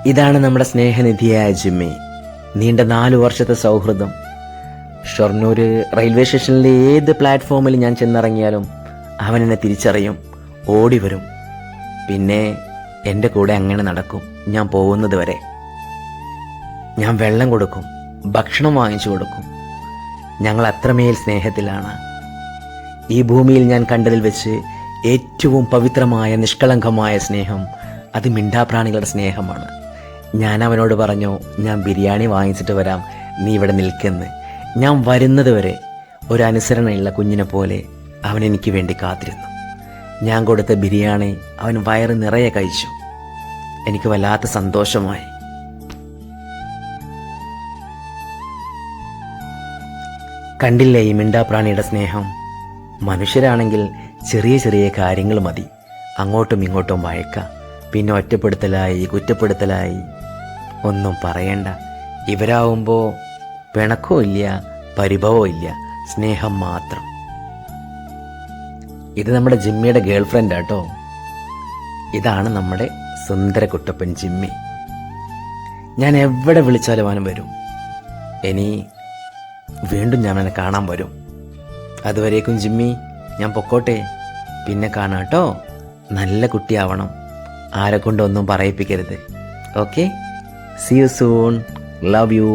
ഇതാണ് നമ്മുടെ സ്നേഹനിധിയായ ജിമ്മി. നീണ്ട 4 വർഷത്തെ സൗഹൃദം. ഷൊർണൂർ റെയിൽവേ സ്റ്റേഷനിലെ ഏത് പ്ലാറ്റ്ഫോമിൽ ഞാൻ ചെന്നിറങ്ങിയാലും അവൻ എന്നെ തിരിച്ചറിയും, ഓടി വരും. പിന്നെ എൻ്റെ കൂടെ അങ്ങനെ നടക്കും ഞാൻ പോകുന്നത് വരെ. ഞാൻ വെള്ളം കൊടുക്കും, ഭക്ഷണം വാങ്ങിച്ചു കൊടുക്കും. ഞങ്ങൾ അത്രമേൽ സ്നേഹത്തിലാണ്. ഈ ഭൂമിയിൽ ഞാൻ കണ്ടതിൽ വെച്ച് ഏറ്റവും പവിത്രമായ നിഷ്കളങ്കമായ സ്നേഹം അത് മിണ്ടാപ്രാണികളുടെ സ്നേഹമാണ്. ഞാൻ അവനോട് പറഞ്ഞു, ഞാൻ ബിരിയാണി വാങ്ങിച്ചിട്ട് വരാം, നീ ഇവിടെ നിൽക്കെന്ന്. ഞാൻ വരുന്നത് വരെ ഒരു അനുസരണയുള്ള കുഞ്ഞിനെ പോലെ അവൻ എനിക്ക് വേണ്ടി കാത്തിരുന്നു. ഞാൻ കൊടുത്ത ബിരിയാണി അവൻ വയറ് നിറയെ കഴിച്ചു. എനിക്ക് വല്ലാത്ത സന്തോഷമായി. കണ്ടില്ലേ ഈ മിണ്ടാപ്രാണിയുടെ സ്നേഹം? മനുഷ്യരാണെങ്കിൽ ചെറിയ ചെറിയ കാര്യങ്ങൾ മതി, അങ്ങോട്ടും ഇങ്ങോട്ടും വഴക്ക, പിന്നെ ഒറ്റപ്പെടുത്തലായി, കുറ്റപ്പെടുത്തലായി. ഒന്നും പറയണ്ട. ഇവരാവുമ്പോൾ പിണക്കവും ഇല്ല, പരിഭവവും ഇല്ല, സ്നേഹം മാത്രം. ഇത് നമ്മുടെ ജിമ്മിയുടെ ഗേൾ ഫ്രണ്ട് ആട്ടോ. ഇതാണ് നമ്മുടെ സുന്ദര കുട്ടപ്പൻ ജിമ്മി. ഞാൻ എവിടെ വിളിച്ചാലും അവൻ വരും. ഇനി വീണ്ടും ഞാൻ അവനെ കാണാൻ വരും. അതുവരേക്കും ജിമ്മി, ഞാൻ പൊക്കോട്ടെ, പിന്നെ കാണാട്ടോ. നല്ല കുട്ടിയാവണം, ആരെ കൊണ്ടൊന്നും പറയിപ്പിക്കരുത്. Okay, see you soon, love U.